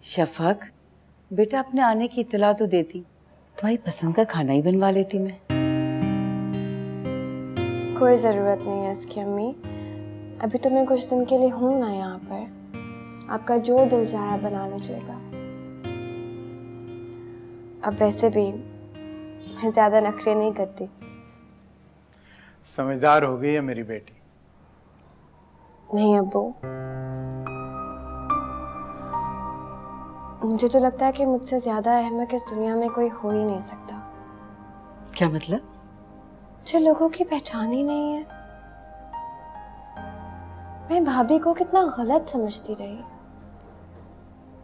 शफक, बेटा अपने आने की इत्तला तो देती, तुम्हारी पसंद का खाना ही बनवा लेती मैं। कोई ज़रूरत नहीं है इसकी अम्मी, अभी तो मैं कुछ दिन के लिए हूँ ना यहाँ पर, आपका जो दिल चाहे बना लीजिएगा। अब वैसे भी मैं ज़्यादा नखरे नहीं करती। समझदार हो गई है मेरी बेटी। नहीं अब्बू, मुझे तो लगता है कि मुझसे ज़्यादा अहमक इस दुनिया में कोई हो ही नहीं सकता। क्या मतलब? मुझे लोगों की पहचान ही नहीं है। मैं भाभी को कितना गलत समझती रही,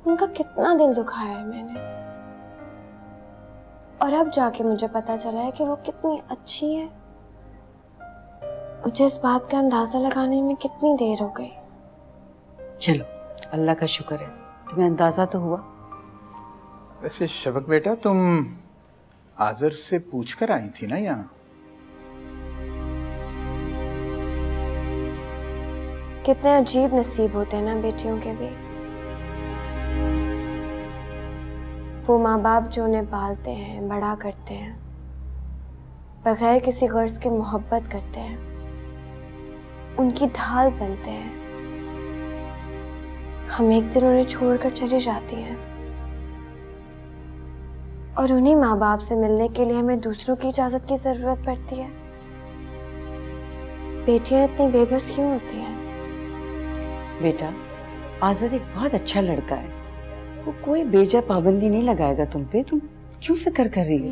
उनका कितना दिल दुखाया है मैंने, और अब जाके मुझे पता चला है कि वो कितनी अच्छी है। मुझे इस बात का अंदाजा लगाने में कितनी देर हो गई। चलो, अल्लाह का शुक्र है तुम्हें अंदाजा तो हुआ। वैसे शफक बेटा, तुम आज़र से पूछकर आई थी ना यहाँ? कितने अजीब नसीब होते हैं ना बेटियों के भी। वो माँ बाप जो उन्हें पालते हैं, बड़ा करते हैं, बगैर किसी गर्ज के मोहब्बत करते हैं, उनकी ढाल बनते हैं। हम एक दिन उन्हें छोड़कर चली जाती हैं, और उन्हीं माँ बाप से मिलने के लिए हमें दूसरों की इजाजत की जरूरत पड़ती है। बेटियां इतनी बेबस क्यों होती हैं? बेटा, आज़र एक बहुत अच्छा लड़का है, वो कोई बेजा पाबंदी नहीं लगाएगा तुम पे। तुम क्यों फिक्र कर रही हो?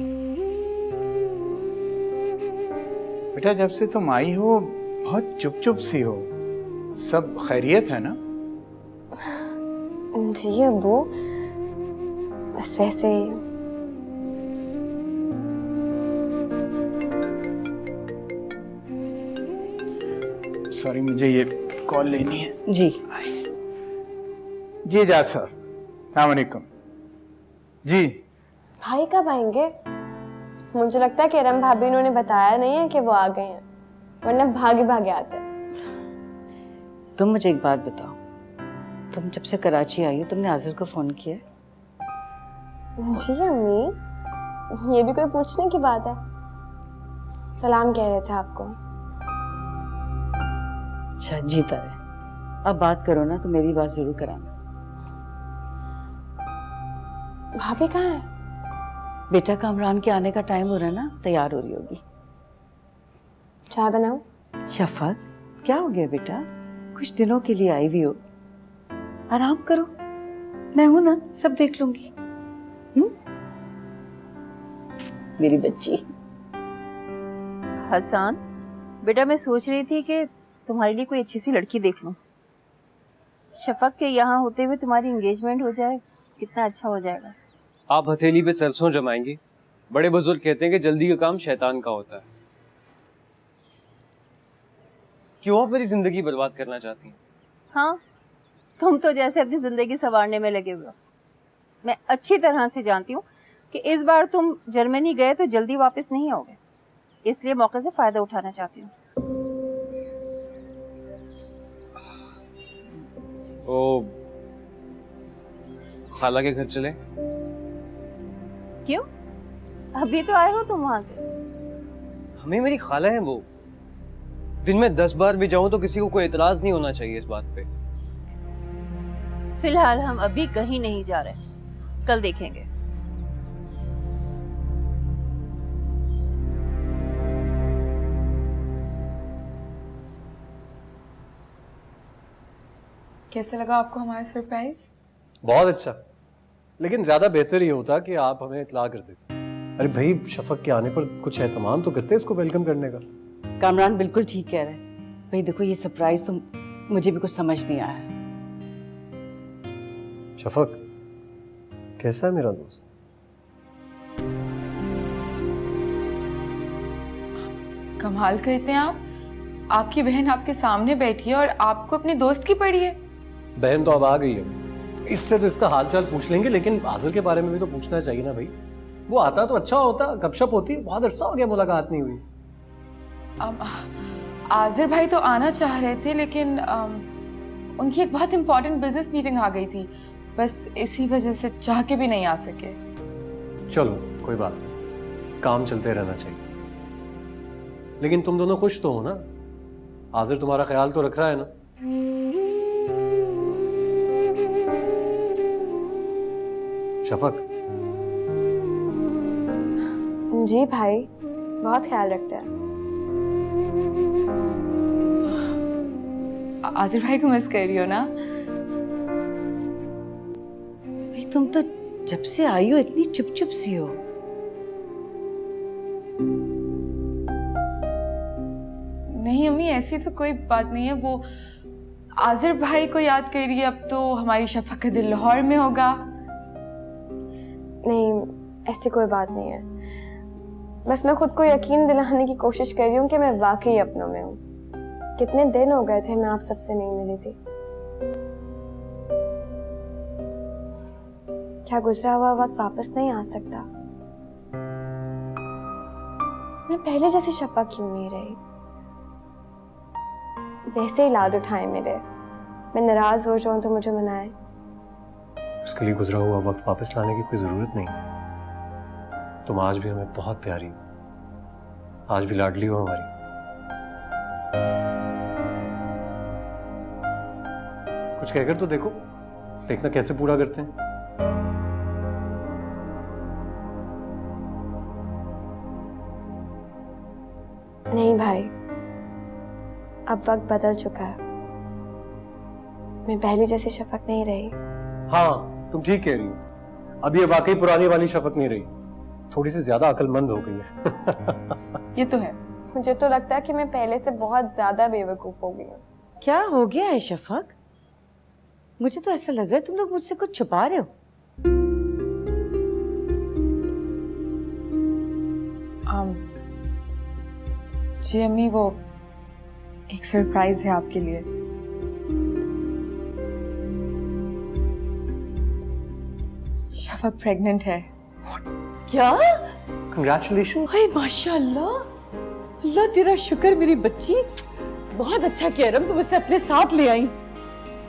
बेटा, जब से तुम आई हो बहुत चुप चुप सी हो। सब खैरियत है ना? जी अब्बू, बस वैसे ही। सॉरी, मुझे ये कॉल लेनी है। जी जी एजाज साहब, अस्सलाम वालेकुम। जी भाई कब आएंगे? मुझे लगता है कि रम भाभी उन्होंने बताया नहीं है कि वो आ गए हैं, वरना भागे भागे आते हैं। तुम मुझे एक बात बताओ, तुम जब से कराची आई हो तुमने आज़र को फोन किया? जी अम्मी, ये भी कोई पूछने की बात है? सलाम कह रहे थे आपको। अच्छा, जीता है। अब बात करो ना तो मेरी बात जरूर कराना। भाभी कहाँ है? बेटा, कामरान के आने का टाइम हो रहा है ना, तैयार हो रही होगी। चाय बनाऊं? शफक, क्या हो गया बेटा? कुछ दिनों के लिए आई हुई हो, आराम करो, मैं हूं ना, सब देख लूंगी। मेरी बच्ची। हसन, बेटा मैं सोच रही थी कि तुम्हारे लिए कोई अच्छी सी लड़की देख लूं। शफक के यहाँ होते हुए तुम्हारी एंगेजमेंट हो जाए, कितना अच्छा हो जाएगा। आप हथेली पे सरसों जमाएंगे। बड़े बुजुर्ग कहते हैं कि जल्दी का काम शैतान का होता है। क्यों आप मेरी जिंदगी बर्बाद करना चाहती हैं? हाँ, तुम तो जैसे अपनी जिंदगी संवारने में लगे हुए हो। मैं अच्छी तरह से जानती हूँ कि इस बार तुम जर्मनी गए तो जल्दी वापस नहीं आओगे, इसलिए मौके से फायदा उठाना चाहती हूँ। ओ, खाला के घर चले? क्यों? अभी तो आए हो तुम वहां से। हमें मेरी खाला है वो। दिन में 10 बार भी जाऊं तो किसी को कोई एतराज नहीं होना चाहिए इस बात पे। फिलहाल हम अभी कहीं नहीं जा रहे, कल देखेंगे। कैसा लगा आपको हमारा सरप्राइज? बहुत अच्छा, लेकिन ज्यादा बेहतर ये होता कि आप हमें इत्तला कर देते। अरे भाई, शफक के आने पर कुछ एहतमाम तो करते इसको वेलकम करने का। कामरान बिल्कुल ठीक कह रहे हैं। भाई देखो, ये सरप्राइज तो मुझे भी कुछ समझ नहीं आया। शफक, कैसा है मेरा दोस्त? कमाल करते हैं आप। आपकी बहन आपके सामने बैठी है और आपको अपने दोस्त की पड़ी है। बहन तो अब आ गई है, इससे तो इसका हालचाल पूछ लेंगे, लेकिन आज़र के बारे में भी तो पूछना चाहिए ना भाई। वो आता तो अच्छा होता, गपशप होती। बहुत अरसा हो गया मुलाकात नहीं हुई। आज़र भाई तो आना चाह रहे थे, लेकिन उनकी एक बहुत इंपॉर्टेंट बिजनेस मीटिंग आ गई थी, बस इसी वजह से चाह के भी नहीं आ सके। चलो कोई बात नहीं, काम चलते रहना चाहिए। लेकिन तुम दोनों खुश तो हो ना? आजिर तुम्हारा ख्याल तो रख रहा है ना? शफक, जी भाई, बहुत ख्याल रखते हैं। आजिर भाई को मिस कर रही हो ना? भाई तुम तो जब से आई हो इतनी चुप चुप सी हो। नहीं अम्मी, ऐसी तो कोई बात नहीं है। वो आजिर भाई को याद कर रही है। अब तो हमारी शफक का दिल लाहौर में होगा। नहीं, ऐसी कोई बात नहीं है। बस मैं खुद को यकीन दिलाने की कोशिश कर रही हूँ कि मैं वाकई अपनों में हूँ। कितने दिन हो गए थे मैं आप सबसे नहीं मिली थी। क्या गुजरा हुआ वक्त वापस नहीं आ सकता? मैं पहले जैसी शफा क्यों नहीं रही? वैसे ही लाद उठाए मेरे। मैं नाराज हो जाऊं तो मुझे मनाए। उसके लिए गुजरा हुआ वक्त वापस लाने की कोई जरूरत नहीं। तुम आज भी हमें बहुत प्यारी हो, आज भी लाडली हो हमारी। कुछ कहकर तो देखो, देखना कैसे पूरा करते हैं। नहीं भाई, अब वक्त बदल चुका है। मैं पहले जैसी शफक नहीं रही। हाँ, तुम ठीक कह रही हो। अब ये वाकई पुरानी वाली शफक नहीं रही, थोड़ी सी ज्यादा अक्लमंद हो गई है। ये तो है। मुझे तो लगता है कि मैं पहले से बहुत ज्यादा बेवकूफ हो गई हूँ। क्या हो गया है शफक? मुझे तो ऐसा लग रहा है तुम लोग मुझसे कुछ छुपा रहे हो। जी अम्मी, वो एक सरप्राइज है आपके लिए। शफक प्रेग्नेंट है। क्या? कंग्रेचुलेशन। हाय माशाल्लाह, अल्लाह तेरा शुक्र मेरी बच्ची। बहुत अच्छा किया रम, तुम उसे अपने साथ ले आई।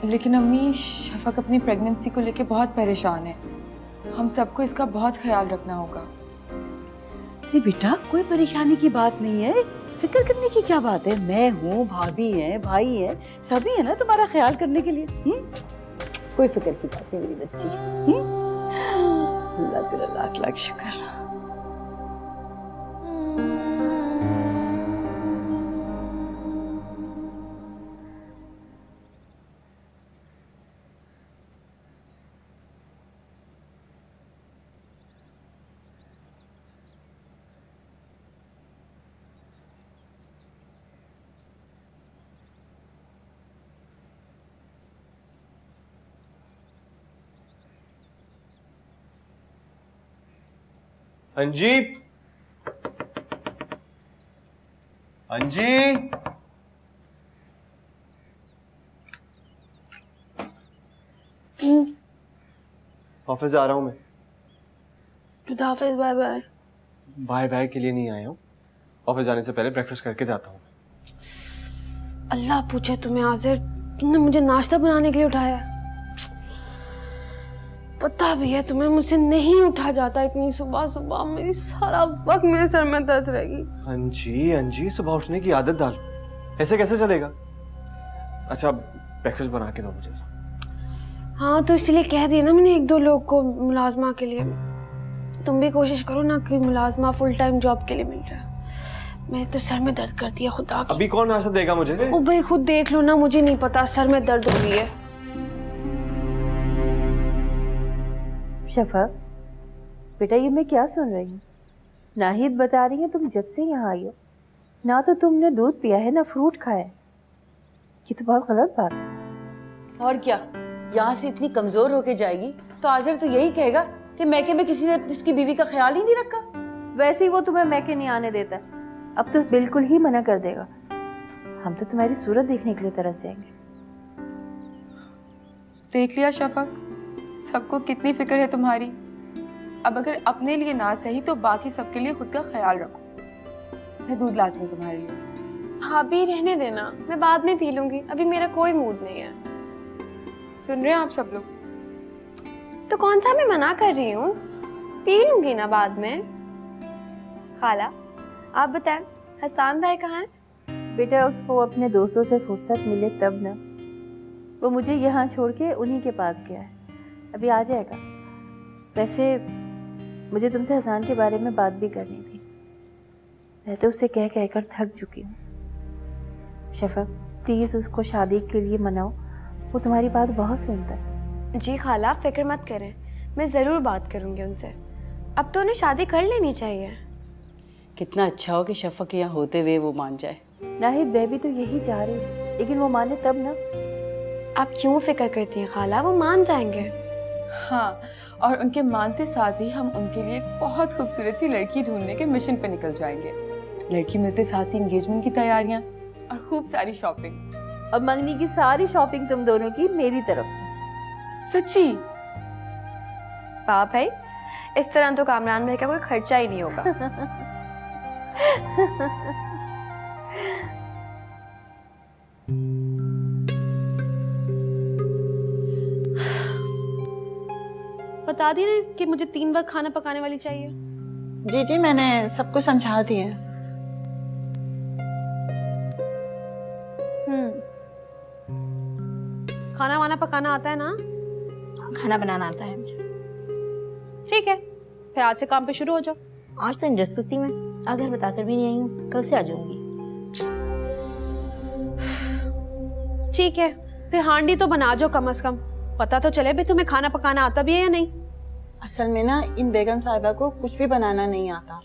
लेकिन अम्मी, शफक अपनी प्रेगनेंसी को लेके बहुत परेशान है। हम सबको इसका बहुत ख्याल रखना होगा। अरे बेटा, कोई परेशानी की बात नहीं है, फिक्र करने की क्या बात है। मैं हूँ, भाभी है, भाई है, सभी है ना तुम्हारा ख्याल करने के लिए। कोई फिक्र की बात नहीं मेरी बच्ची। अल्लाह तेरा लाख लाख शुक्र। अंजी, अंजी, ऑफिस जा रहा हूँ मैं। खुदाफिज, बाय बाय। बाय बाय के लिए नहीं आया हूँ, ऑफिस जाने से पहले ब्रेकफास्ट करके जाता हूँ। अल्लाह पूछे तुम्हें आजिर, तुमने मुझे नाश्ता बनाने के लिए उठाया। पता भी है तुम्हें मुझसे नहीं उठा जाता इतनी सुबह सुबह। मेरी सारा वक्त मेरे सर में दर्द रहेगी। अंजी, अंजी, सुबह उठने की आदत डाल, ऐसे कैसे चलेगा? अच्छा, ब्रेकफास्ट बना के दो मुझे। हाँ, तो इसलिए कह दिया ना मैंने एक दो लोग को मुलाजमा के लिए। तुम भी कोशिश करो ना कि मुलाजमा फुल टाइम जॉब के लिए मिल जाए। मेरे तो सर में दर्द करती है खुदा की। अभी कौन नाश्ता देगा मुझे? ओ भाई, खुद देख लो ना, मुझे नहीं पता, सर में दर्द हो रही है। शफक बेटा, ये मैं क्या सुन रही हूँ? नाहिद बता रही है तुम जब से यहाँ आई हो ना तो तुमने दूध पिया है ना फ्रूट खाया है। ये तो बहुत गलत बात है। और क्या, यहाँ से इतनी कमजोर होके जाएगी तो आजिर तो यही कहेगा कि मैके में किसी ने इसकी बीवी का ख्याल ही नहीं रखा। वैसे ही वो तुम्हें मैके नहीं आने देता, अब तो बिल्कुल ही मना कर देगा। हम तो तुम्हारी सूरत देखने के लिए तरस जाएंगे। देख लिया शफक, सबको कितनी फिक्र है तुम्हारी। अब अगर अपने लिए ना सही तो बाकी सबके लिए खुद का ख्याल रखो। मैं दूध लाती हूँ तुम्हारे लिए। भाभी रहने देना, मैं बाद में पी लूंगी, अभी मेरा कोई मूड नहीं है। सुन रहे हैं आप सब लोग? तो कौन सा मैं मना कर रही हूँ, पी लूंगी ना बाद में। खाला आप बताएं, हसान भाई कहाँ है? बेटा उसको अपने दोस्तों से फुर्सत मिले तब ना, वो मुझे यहाँ छोड़ के उन्हीं के पास गया है, अभी आ जाएगा। वैसे मुझे तुमसे हसान के बारे में बात भी करनी थी, मैं तो उससे कह कहकर थक चुकी हूँ। शफक प्लीज़ उसको शादी के लिए मनाओ, वो तुम्हारी बात बहुत सुनता है। जी खाला फिक्र मत करें, मैं ज़रूर बात करूँगी उनसे। अब तो उन्हें शादी कर लेनी चाहिए। कितना अच्छा हो कि शफक यहाँ होते हुए वो मान जाए। नाहिद मैं भी तो यही चाह रही हूँ, लेकिन वो माने तब ना। आप क्यों फिक्र करती हैं खाला, वो मान जाएंगे। हाँ, और उनके मानते साथ ही हम उनके लिए एक बहुत खूबसूरत सी लड़की ढूंढने के मिशन पे निकल जाएंगे। लड़की मिलते साथ ही एंगेजमेंट की तैयारियां और खूब सारी शॉपिंग। और मंगनी की सारी शॉपिंग तुम दोनों की मेरी तरफ से। सच्ची? वाह भाई, इस तरह तो कामरान भाई का कोई खर्चा ही नहीं होगा। बता दी ना कि मुझे 3 वक्त खाना पकाने वाली चाहिए। जी जी, मैंने सबको समझा दिया। खाना वाना पकाना आता है ना? खाना बनाना आता है मुझे। ठीक है, फिर आज से काम पे शुरू हो जाओ। आज तो नहीं रख सकती मैं, अगर बताकर भी नहीं आई हूँ, कल से आ जाऊंगी। ठीक है, फिर हांडी तो बना जाओ कम से कम, पता तो चले भाई तुम्हें खाना पकाना आता भी है या नहीं। असल में ना इन बेगम साहिबा को कुछ भी बनाना नहीं आता।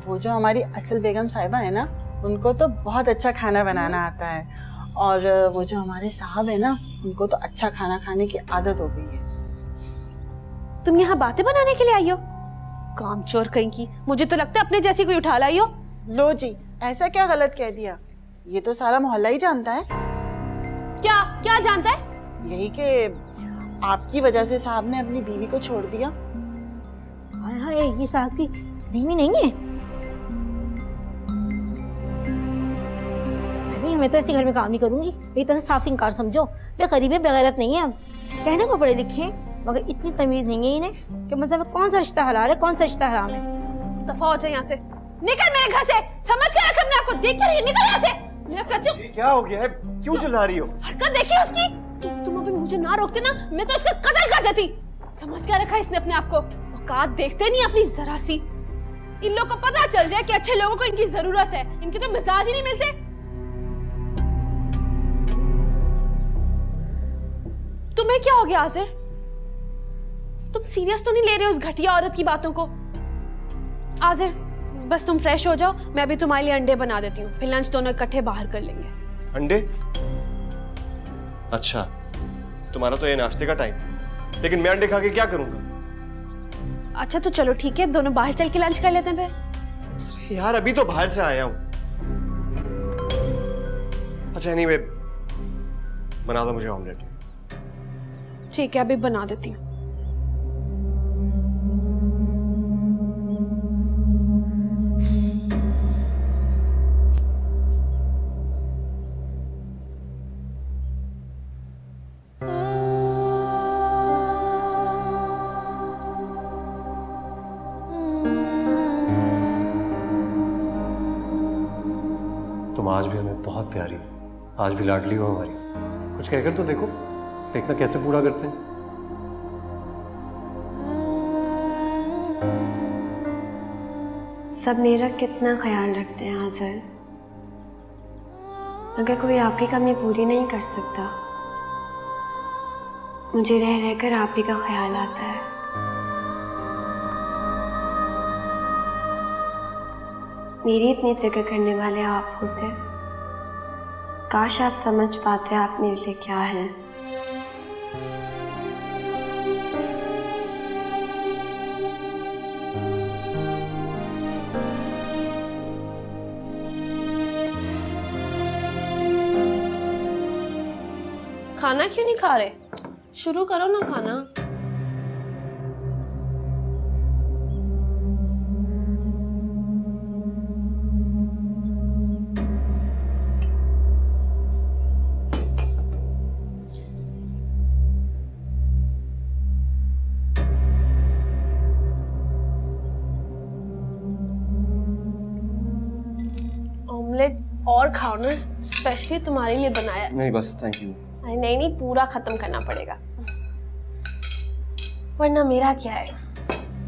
वो जो हमारी असल बेगम साहिबा है ना, उनको तो बहुत अच्छा खाना बनाना आता है। और वो जो हमारे साहब है ना, उनको तो अच्छा खाना खाने की आदत हो गई है। तुम यहाँ बातें बनाने के लिए आई हो? कामचोर कहीं की, मुझे तो लगता है अपने जैसी कोई उठा लाई हो। लो जी, ऐसा क्या गलत कह दिया? ये तो सारा मोहल्ला ही जानता है। क्या क्या जानता है? यही कि आपकी वजह से साहब ने अपनी बीवी को छोड़ दिया। हाय हाय, ये साहब की बीवी नहीं है? मैं तो ऐसे घर में काम नहीं करूंगी, मेरी तरह साफ इनकार समझो। मैं गरीब है, बेगैरत नहीं है। हम कहने को पढ़े लिखे हैं, मगर इतनी तमीज नहीं है इन्हें कि मतलब कौन सा रिश्ता हलाल है, कौन सा रिश्ता हराम है। दफा हो जाए यहाँ से, निकल मेरे घर से। समझ के रख अपने आप को, देख क्या रही है? निकल यहाँ से। मैं कहती हूँ क्या हो गया है, क्यों चिल्ला रही हो? हरकत देखिए उसकी। तुम अभी मुझे ना रोकते ना, मैं तो इसका कत्ल कर देती। समझ क्या रखा इसने अपने आप को? औकात देखते नहीं अपनी जरा सी। इन लोगों को पता चल जाए कि अच्छे लोगों को इनकी जरूरत है, इनके तो मिजाज ही नहीं मिलते। तुम्हें क्या हो गया आसिर? तुम सीरियस तो नहीं ले रहे हो उस घटिया औरत की बातों को? आसिर बस तुम फ्रेश हो जाओ, मैं अभी तुम्हारे लिए अंडे बना देती हूँ, फिर लंच दोनों इकट्ठे बाहर कर लेंगे। अंडे? अच्छा, तुम्हारा तो ये नाश्ते का टाइम, लेकिन मैं अंडे खा के क्या करूंगा? अच्छा तो चलो ठीक है, दोनों बाहर चल के लंच कर लेते हैं फिर। यार अभी तो बाहर से आया हूं। अच्छा एनीवे, बना दो मुझे ऑमलेट। ठीक है, अभी बना देती हूँ। तुम आज भी हमें बहुत प्यारी, आज भी लाडली हो हमारी। कुछ कहकर तो देखो, देखना कैसे पूरा करते हैं। सब मेरा कितना ख्याल रखते हैं आज़र, मगर कोई आपकी कमी पूरी नहीं कर सकता। मुझे रह रहकर आप ही का ख्याल आता है। मेरी इतनी फिक्र करने वाले आप होते, काश आप समझ पाते आप मेरे लिए क्या हैं। खाना क्यों नहीं खा रहे? शुरू करो ना खाना। खाओ ना, स्पेशली तुम्हारे लिए बनाया। नहीं बस थैंक यू। अरे नहीं नहीं, पूरा खत्म करना पड़ेगा, वरना मेरा क्या है,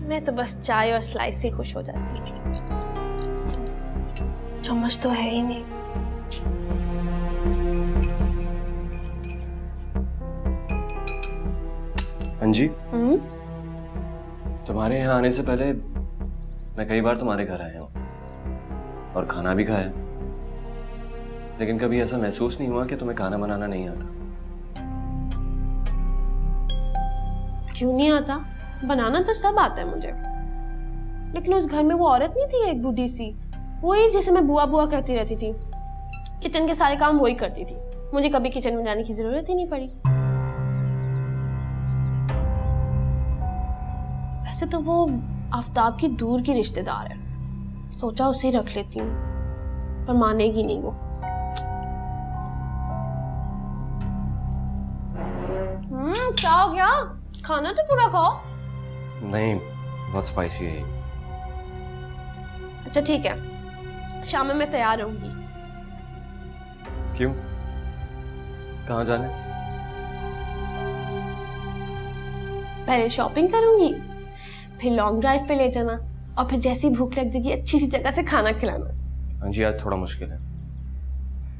मैं तो बस चाय और स्लाइस से खुश हो जाती हूँ। चम्मच तो है ही नहीं। अंजी, तुम्हारे यहाँ आने से पहले मैं कई बार तुम्हारे घर आया हूँ और खाना भी खाया, लेकिन कभी ऐसा महसूस नहीं हुआ कि तुम्हें खाना बनाना नहीं आता। क्यों नहीं आता? बनाना तो सब आता है मुझे, लेकिन उस घर में वो औरत नहीं थी एक बूढ़ी सी, वही जिसे मैं बुआ बुआ कहती रहती थी। किचन के सारे काम वही करती थी, मुझे कभी किचन में जाने की जरूरत ही नहीं पड़ी। वैसे तो वो आफ्ताब की दूर की रिश्तेदार है, सोचा उसे रख लेती हूँ, पर मानेगी नहीं वो। क्या हो गया? खाना तो पूरा खाओ। नहीं, बहुत स्पाइसी है। अच्छा ठीक है, शाम में मैं तैयार रहूंगी। क्यों? कहाँ जाने? पहले शॉपिंग करूंगी, फिर लॉन्ग ड्राइव पे ले जाना, और फिर जैसी भूख लग जाएगी अच्छी सी जगह से खाना खिलाना। हाँ जी, आज थोड़ा मुश्किल है,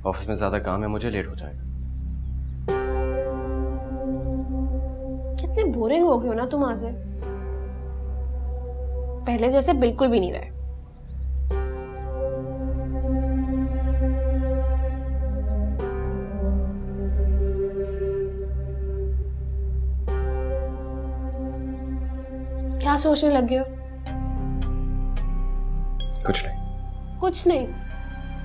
ऑफिस में ज्यादा काम है, मुझे लेट हो जाएगा। कितने बोरिंग हो गए हो ना तुम आज, पहले जैसे बिल्कुल भी नहीं रहे। क्या सोचने लगे हो? कुछ नहीं। कुछ नहीं?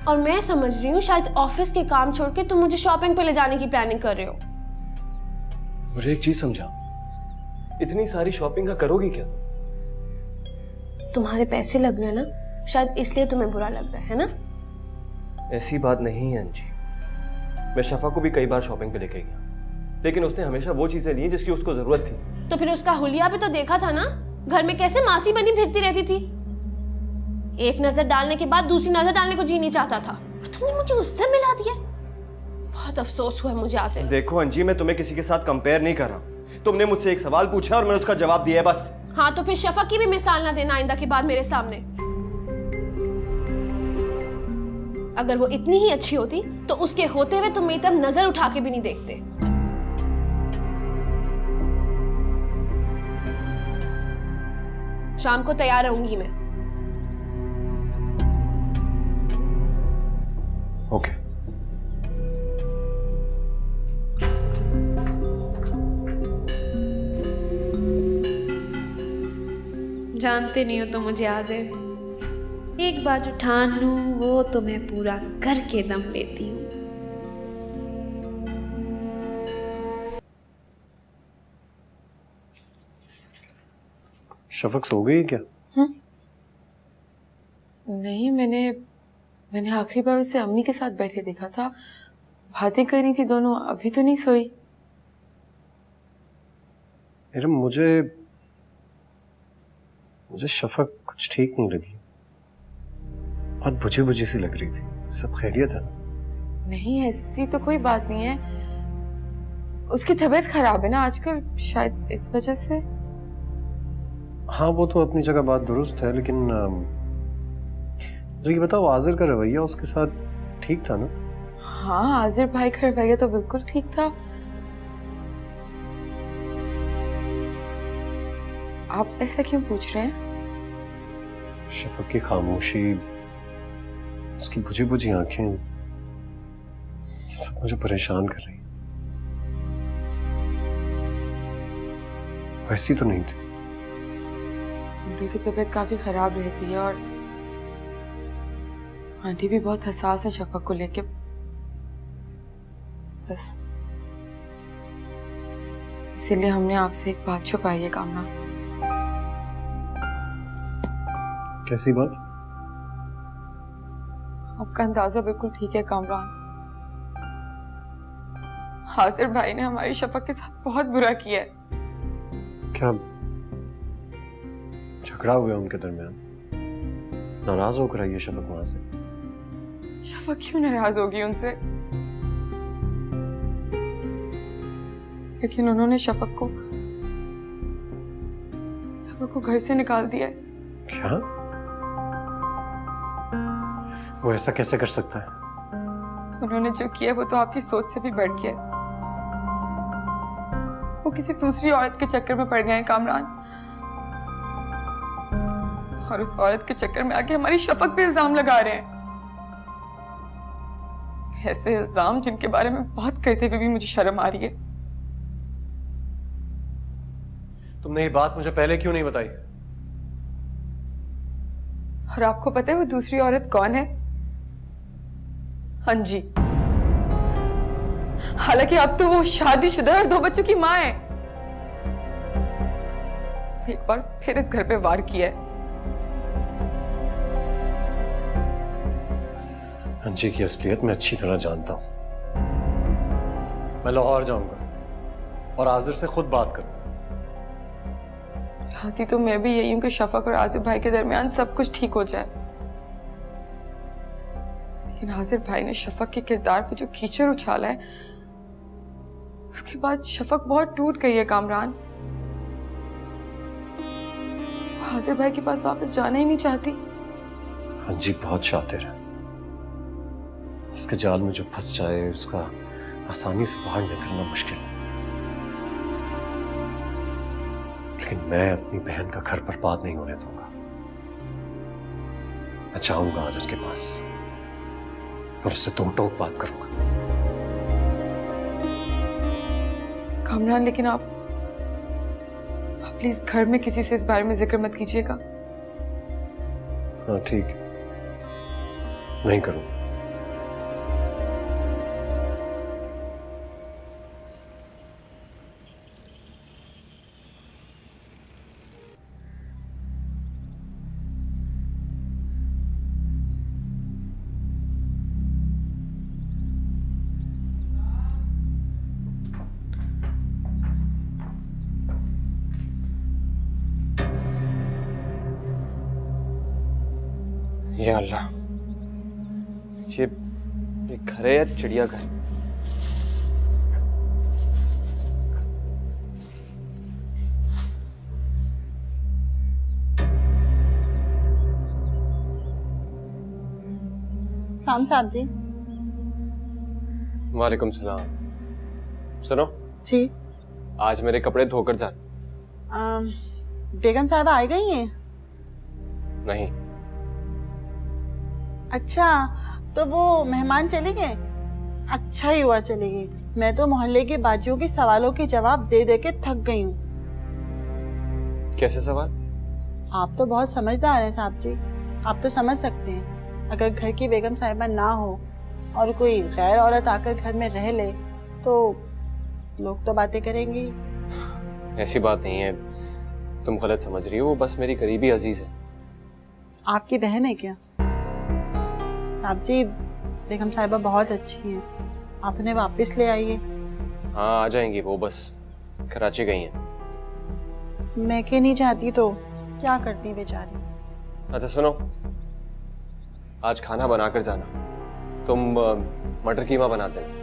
और मैं समझ रही हूँ शायद ऑफिस के काम छोड़ के तुम मुझे शॉपिंग पे ले जाने की प्लानिंग कर रहे हो। मुझे एक चीज समझा, इतनी सारी शॉपिंग का करोगी क्या तुम? तुम्हारे पैसे लग रहे हैं ना, शायद इसलिए तुम्हें बुरा लग रहा है ना? ऐसी बात नहीं है अंजी, मैं शफा को भी कई बार शॉपिंग पे लेके गया, लेकिन उसने हमेशा वो चीजें ली जिसकी उसको जरूरत थी। तो फिर उसका हुलिया भी तो देखा था ना, घर में कैसे मासी बनी फिरती रहती थी। एक नजर डालने के बाद दूसरी नजर डालने को जी नहीं चाहता था, तुमने मुझे उससे मिला दिया। बहुत अफसोस हुआ मुझे आज। देखो अंजी, मैं तुम्हें किसी के साथ कंपेयर नहीं कर रहा, तुमने मुझसे एक सवाल पूछा और मैंने उसका जवाब दिया है, बस। हाँ तो फिर शफा की भी मिसाल ना देना आइंदा के बाद मेरे सामने। अगर वो इतनी ही अच्छी होती तो उसके होते हुए तुम मेरी तरफ नजर उठा के भी नहीं देखते। शाम को तैयार रहूंगी मैं। ओके। जानते नहीं हो तो मुझे आज़े, एक बार जो ठान लूं वो तो मैं पूरा करके दम लेती हूँ। शफक सो गई क्या? नहीं, मैंने आखिरी बार उसे अम्मी के साथ बैठे देखा था, बातें कर रही थी दोनों, अभी तो नहीं सोई। मुझे शफक कुछ ठीक नहीं लगी, बहुत बुझी बुझी सी लग रही थी। सब खैरियत है ना? नहीं, ऐसी तो कोई बात नहीं है, उसकी तबीयत खराब है ना आजकल, शायद इस वजह से। हाँ वो तो अपनी जगह बात दुरुस्त है, लेकिन मुझे ये बताओ, आजिर का रवैया उसके साथ ठीक था ना? हाँ, आजिर भाई का रवैया तो बिल्कुल ठीक था। आप ऐसा क्यों पूछ रहे हैं? शफक की खामोशी, उसकी बुझी बुझी आंखें, ये सब मुझे परेशान कर रही। वैसी तो नहीं थी। अंकल की तबीयत काफी खराब रहती है और आंटी भी बहुत हसास है शफक को लेके, बस इसीलिए हमने आपसे एक बात छुपाई है कामना। कैसी बात? आपका अंदाजा बिल्कुल ठीक है कामरान, हासिर भाई ने हमारी शफक के साथ बहुत बुरा किया है। क्या झगड़ा हुआ उनके दरमियान? नाराज होकर आई है शफक वहां से? शफक क्यों नाराज होगी उनसे? लेकिन उन्होंने शफक को घर से निकाल दिया है। क्या? वो ऐसा कैसे कर सकता है? उन्होंने जो किया वो तो आपकी सोच से भी बढ़ गया है। वो किसी दूसरी औरत के चक्कर में पड़ गए हैं कामरान, और उस औरत के चक्कर में आके हमारी शफक पे इल्जाम लगा रहे हैं। ऐसे इल्जाम जिनके बारे में बात करते हुए भी मुझे शर्म आ रही है। तुमने ये बात मुझे पहले क्यों नहीं बताई? और आपको पता है वो दूसरी औरत कौन है? अंजी। हालांकि अब तो वो शादीशुदा और 2 बच्चों की मां है। उसने एक बार फिर इस घर पे वार किया है। अंजी की असलियत मैं अच्छी तरह जानता हूं। मैं लाहौर जाऊंगा और आजिर से खुद बात करूंगा। चाहती तो मैं भी यही हूं कि शफक और आसिफ भाई के दरमियान सब कुछ ठीक हो जाए, लेकिन आसिफ भाई ने शफक के किरदार पे जो कीचड़ उछाला है, उसके बाद शफक बहुत टूट गई है कामरान। वो आसिफ भाई के पास वापस जाना ही नहीं चाहती। अंजी बहुत शातिर है। उसके जाल में जो फंस जाए उसका आसानी से बाहर निकलना मुश्किल है। लेकिन मैं अपनी बहन का घर बर्बाद नहीं होने दूंगा। मैं जाऊंगा आजिर के पास और उससे दो टोक बात करूंगा। कामरान, लेकिन आप प्लीज घर में किसी से इस बारे में जिक्र मत कीजिएगा। हाँ ठीक है, नहीं करूंगा। या अल्लाह, ये घर है या चिड़ियाघर? सलाम साहब जी। वालेकुम सलाम। सुनो जी। आज मेरे कपड़े धोकर जा। बेगम साहबा आ गई हैं? नहीं। अच्छा, तो वो मेहमान चले गए? अच्छा ही हुआ चले गए। मैं तो मोहल्ले के बाजियों के सवालों के जवाब दे दे के थक गई हूँ। कैसे सवाल? आप तो बहुत समझदार हैं साहब जी। आप तो समझ सकते हैं अगर घर की बेगम साहिबा ना हो और कोई गैर औरत आकर घर में रह ले तो लोग तो बातें करेंगे। ऐसी बात नहीं है, तुम गलत समझ रही हो। वो बस मेरी करीबी अजीज है। आपकी बहन है क्या? साहब जी, बेगम साहिबा बहुत अच्छी हैं। आप उन्हें वापस ले आइए। हाँ आ जाएंगी, वो बस कराची गई हैं। मैं के नहीं चाहती तो क्या करती बेचारी। अच्छा सुनो, आज खाना बनाकर जाना। तुम मटर कीमा बना देना।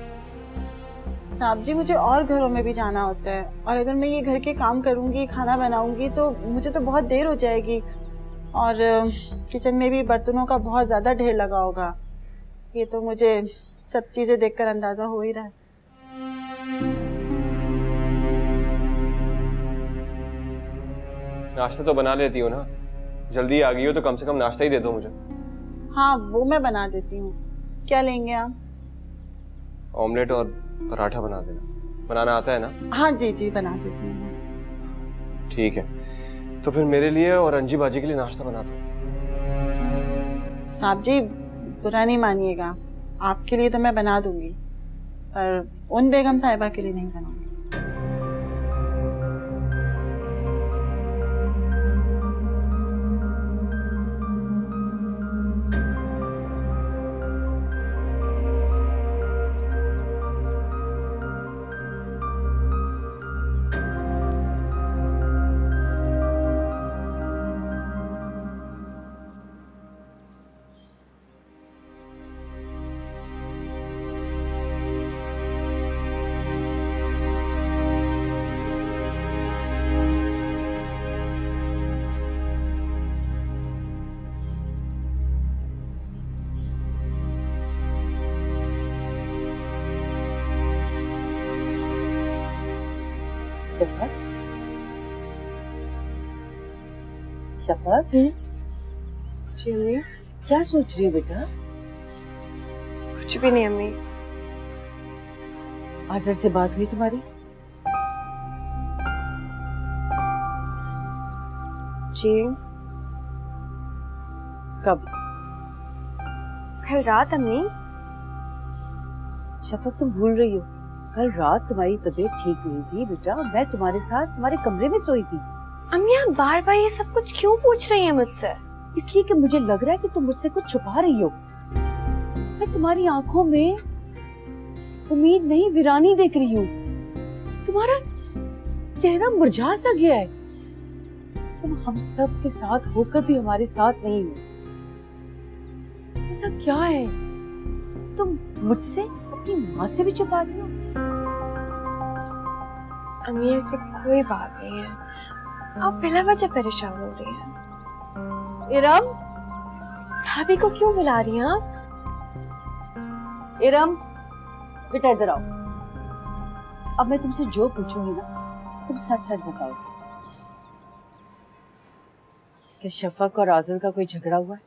साहब जी, मुझे और घरों में भी जाना होता है और अगर मैं ये घर के काम करूंगी, खाना बनाऊंगी तो मुझे तो बहुत देर हो जाएगी और किचन में भी बर्तनों का बहुत ज्यादा ढेर लगा होगा। ये तो मुझे सब चीजें देखकर अंदाजा हो ही रहा है। नाश्ता तो बना लेती हो ना? जल्दी आ गई हो तो कम से कम नाश्ता ही दे दो मुझे। हाँ, वो मैं बना देती हूँ। क्या लेंगे आप? ऑमलेट और पराठा बना देना। बनाना आता है ना? हाँ जी जी, बना देती हूँ। ठीक है, तो फिर मेरे लिए और अंजी बाजी के लिए नाश्ता बना दो। साहब जी, बुरा नहीं मानिएगा, आपके लिए तो मैं बना दूंगी पर उन बेगम साहिबा के लिए नहीं बनाऊंगी। शफक, शफक, जी अम्मी। क्या सोच रही हो बेटा? कुछ भी नहीं अम्मी। आजर से बात हुई तुम्हारी? जी कब? कल रात अम्मी। शफक तुम भूल रही हो, कल रात तुम्हारी तबीयत ठीक नहीं थी बेटा, मैं तुम्हारे साथ तुम्हारे कमरे में सोई थी। अम्मी आप बार बार ये सब कुछ क्यों पूछ रही हैं मुझसे? इसलिए कि मुझे लग रहा है कि तुम मुझसे कुछ छुपा रही हो। मैं तुम्हारी आंखों में उम्मीद नहीं वीरानी देख रही हूँ। तुम्हारा चेहरा मुरझा सा गया है। तुम हम सब के साथ होकर भी हमारे साथ नहीं हो। ऐसा क्या है? तुम मुझसे अपनी माँ से भी छुपा रही हो? अम्मी ऐसी कोई बात नहीं है, आप बिला वजह परेशान हो रही हैं। इरम, भाभी को क्यों बुला रही हैं आप? इरम बेटा इधर आओ। अब मैं तुमसे जो पूछूंगी ना तुम सच सच बताओ। क्या शफक और आज़र का कोई झगड़ा हुआ है?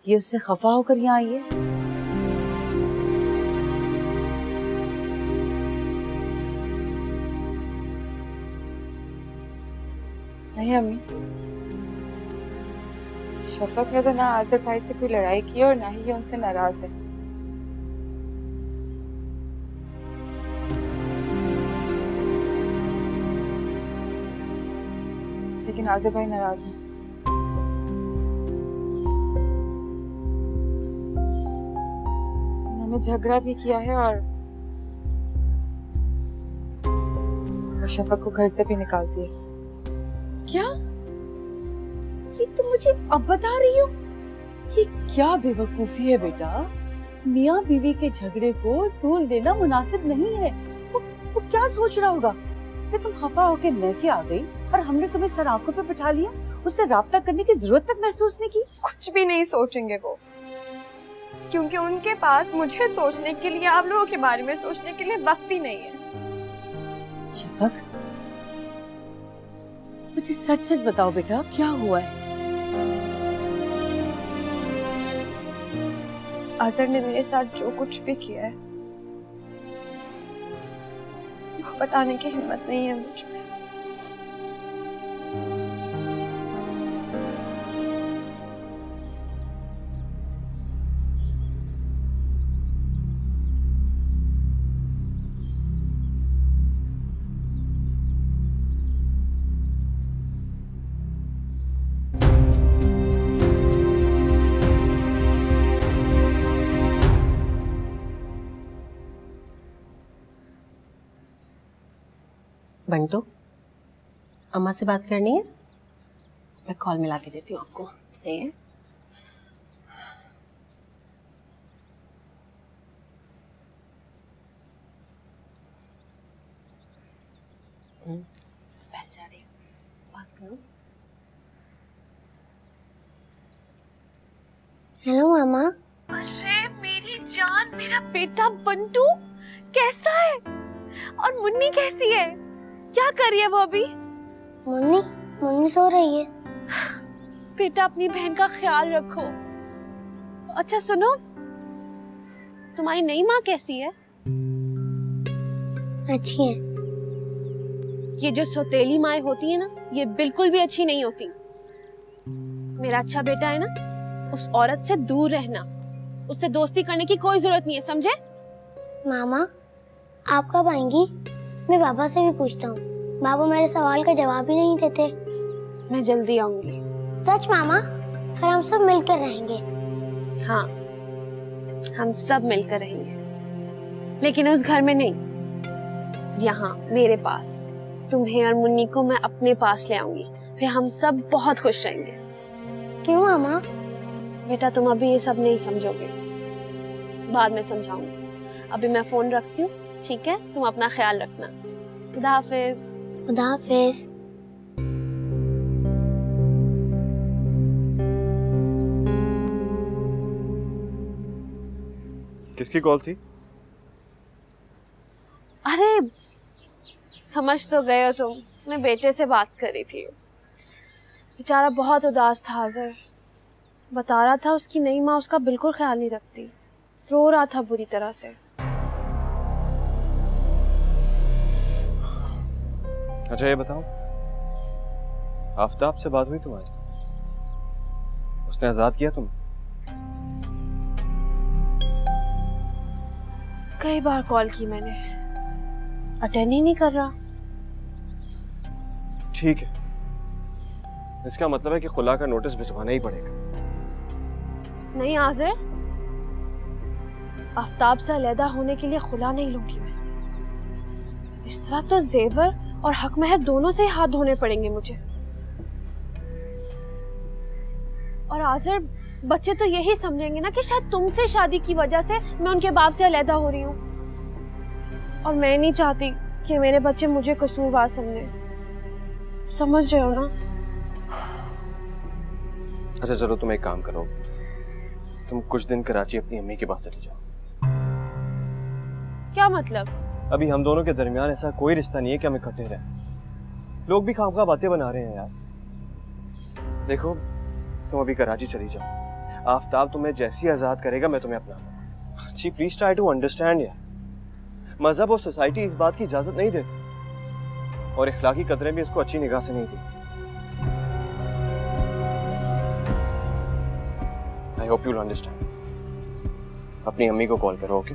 ये उससे खफा होकर यहाँ आई है? नहीं अम्मी, शफक ने तो ना आज़र भाई से कोई लड़ाई की और ना ही ये उनसे नाराज है। लेकिन आज़र भाई नाराज है। उन्होंने झगड़ा भी किया है और शफक को घर से भी निकाल दिया। क्या? ये तुम मुझे अब बता रही हो? ये क्या बेवकूफी है बेटा? मियाँ बीवी के झगड़े को तूल देना मुनासिब नहीं है। वो क्या सोच रहा होगा कि तुम खफा होके मैके आ गई और हमने तुम्हें सर आंखों पे बिठा लिया, उससे राब्ता करने की जरूरत तक महसूस नहीं की? कुछ भी नहीं सोचेंगे वो, क्योंकि उनके पास मुझे सोचने के लिए, आप लोगों के बारे में सोचने के लिए वक्त ही नहीं है। शफक मुझे सच सच बताओ बेटा, क्या हुआ है? अजहर ने मेरे साथ जो कुछ भी किया है वो बताने की हिम्मत नहीं है मुझ में। बंटू, अम्मा से बात करनी है? मैं कॉल मिला के देती हूँ आपको। सही है? बहल जा रही है, बात करो। हेलो मामा। अरे मेरी जान, मेरा बेटा बंटू कैसा है? और मुन्नी कैसी है? क्या कर रही है वो अभी? मुन्नी मुन्नी सो रही है। बेटा अपनी बहन का ख्याल रखो। अच्छा सुनो, तुम्हारी नई माँ कैसी है? अच्छी है। ये जो सौतेली माएँ होती है ना, ये बिल्कुल भी अच्छी नहीं होती। मेरा अच्छा बेटा है ना, उस औरत से दूर रहना, उससे दोस्ती करने की कोई जरूरत नहीं है, समझे? मामा आप कब आएंगी? मैं पापा से भी पूछता हूँ, बाबा मेरे सवाल का जवाब ही नहीं देते। मैं जल्दी आऊंगी। सच मामा? फिर हम सब मिलकर रहेंगे। हाँ, हम सब मिलकर रहेंगे, लेकिन उस घर में नहीं, यहाँ मेरे पास। तुम्हें और मुन्नी को मैं अपने पास ले आऊंगी, फिर हम सब बहुत खुश रहेंगे। क्यों मामा? बेटा तुम अभी ये सब नहीं समझोगे, बाद में समझाऊंगी। अभी मैं फोन रखती हूँ, ठीक है? तुम अपना ख्याल रखना। खुदा हाफिज। खुदा हाफिज। किसकी कॉल थी? अरे समझ तो गए हो तुम, मैं बेटे से बात कर रही थी। बेचारा बहुत उदास था आज़र, बता रहा था उसकी नई माँ उसका बिल्कुल ख्याल नहीं रखती, रो रहा था बुरी तरह से। अच्छा ये बताओ, आफताब से बात हुई तुम्हारी? उसने आजाद किया तुम्हें? कई बार कॉल की मैंने, अटेंड ही नहीं कर रहा। ठीक है, इसका मतलब है कि खुला का नोटिस भिजवाना ही पड़ेगा। नहीं आज़र, आफताब से अलहदा होने के लिए खुला नहीं लूंगी मैं। इस तरह तो जेवर और हक महर दोनों से ही हाथ धोने पड़ेंगे मुझे। और आज़र, बच्चे तो यही समझेंगे ना कि शायद तुमसे शादी की वजह से मैं उनके बाप से अलहदा हो रही हूँ, और मैं नहीं चाहती कि मेरे बच्चे मुझे कसूरवार समझे। समझ रहे हो ना? अच्छा चलो, तुम एक काम करो, तुम कुछ दिन कराची अपनी अम्मी के पास चली जाओ। क्या मतलब? अभी हम दोनों के दरमियान ऐसा कोई रिश्ता नहीं है कि हम इकट्ठे रहें। लोग भी खामखा बातें बना रहे हैं यार। देखो, तुम अभी कराची चली जाओ, आफताब तुम्हें जैसी आजाद करेगा मैं तुम्हें अपना लूंगा। जी प्लीज ट्राई टू अंडरस्टैंड यार, मजहब और सोसाइटी इस बात की इजाजत नहीं देती, और इखलाकी कदरें भी इसको अच्छी निगाह से नहीं देखती। I hope you'll understand. अपनी अम्मी को कॉल करो, ओके?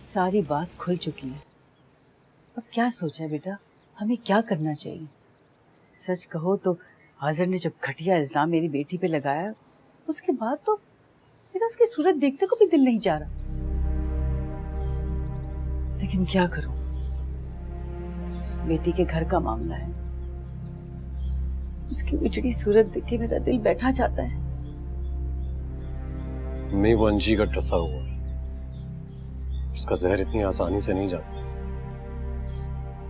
सारी बात खुल चुकी है। अब क्या सोचा है बेटा, हमें क्या करना चाहिए? सच कहो तो हाजिर ने जो घटिया इल्जाम मेरी बेटी पे लगाया, उसके बाद तो मेरा उसकी सूरत देखने को भी दिल नहीं चाह रहा। लेकिन क्या करूं, बेटी के घर का मामला है, उसकी बिछड़ी सूरत देख के मेरा दिल बैठा जाता है। मैं वो अंजी का टसा हुआ, उसका जहर इतनी आसानी से नहीं जाता।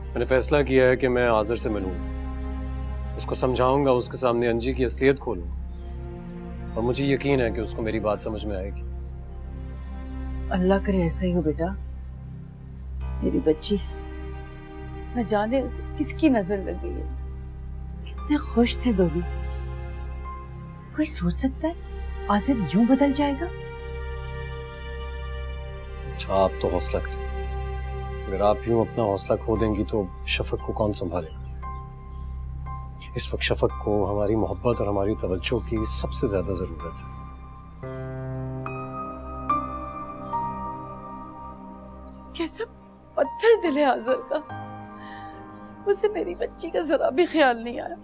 मैंने फैसला किया है कि मैं आज़र से मिलूंगा, उसको समझाऊंगा, उसके सामने अंजी की असलियत खोलूंगा, और मुझे यकीन है कि उसको मेरी बात समझ में आएगी। अल्लाह करे ऐसा ही हो बेटा। मेरी बच्ची न जाने उसे किसकी नजर लग गई है, कितने खुश थे दोनों। कोई सोच सकता है आज़िर यूं बदल जाएगा? अच्छा, आप तो हौसला करें। अगर आप यूं अपना हौसला खो देंगी तो शफक को कौन संभालेगा? इस वक्त शफक को हमारी मोहब्बत और हमारी तवज्जो की सबसे ज्यादा जरूरत है। कैसा पत्थर दिल है आज़र का, उसे मेरी बच्ची का जरा भी ख्याल नहीं आया।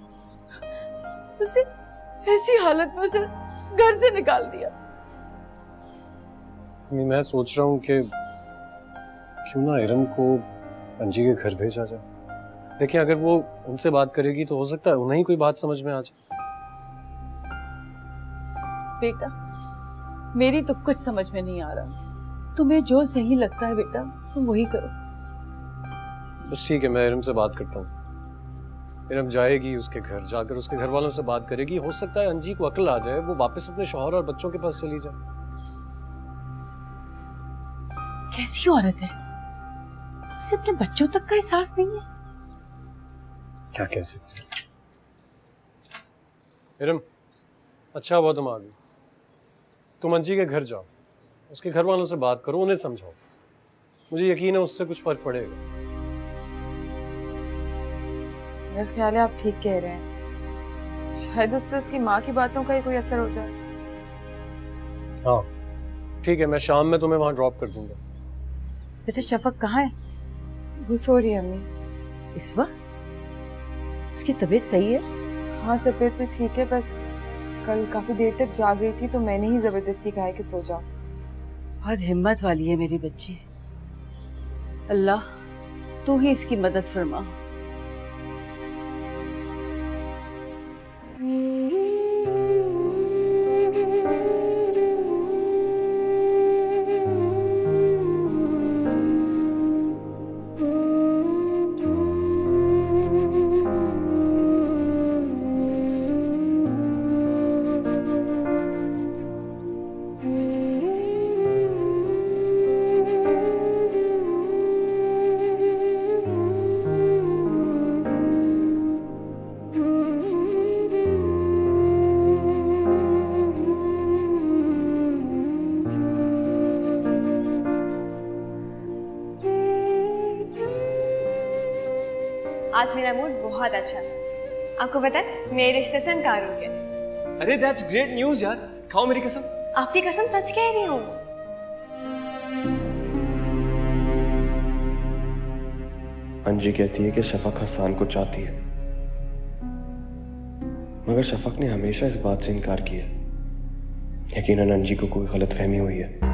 उसे ऐसी हालत में उसे घर से निकाल दिया। मैं सोच रहा हूँ कि क्यों ना इरम को अंजी के घर भेजा जाए। देखिए, अगर वो उनसे बात करेगी तो हो सकता है उन्हें ही कोई बात समझ में आ जाए। बेटा, मेरी तो कुछ समझ में नहीं आ रहा। तुम्हें जो सही लगता है बेटा, तुम वही करो। बस ठीक है, मैं इरम से बात करता हूँ। इरम जाएगी उसके घर, जाकर उसके घर वालों से बात करेगी। हो सकता है अंजी को अक्ल आ जाए, वो वापस अपने शौहर और बच्चों के पास चली जाए। कैसी औरत है, उसे अपने बच्चों तक का एहसास नहीं है। क्या कह सकते हैं। इरम, अच्छा हुआ तुम आ गई। तुम अंजी के घर जाओ, उसके घर वालों से बात करो, उन्हें समझाओ। मुझे यकीन है उससे कुछ फर्क पड़ेगा। मेरा ख्याल है आप ठीक कह रहे हैं, शायद उस पर उसकी माँ की बातों का ही कोई असर हो जाए। हाँ ठीक है, मैं शाम में तुम्हें वहां ड्रॉप कर दूंगा। बेटा शफक कहाँ है? वो सो रही है अम्मी। इस वक्त? उसकी तबीयत सही है? हाँ तबीयत तो ठीक है, बस कल काफी देर तक जाग रही थी तो मैंने ही जबरदस्ती कहा कि सो जाओ। बहुत हिम्मत वाली है मेरी बच्ची। अल्लाह तू ही इसकी मदद फरमा। आज मेरा मूड बहुत अच्छा है। आपको पता है मेरे रिश्ते से इनकार हो गया। अरे दैट्स ग्रेट न्यूज़ यार, खाओ मेरी कसम। आपकी कसम सच कह रही हूँ। अंजी कहती है कि शफक हसान को चाहती है, मगर शफक ने हमेशा इस बात से इनकार किया। यकीनन अंजी को कोई गलतफहमी हुई है।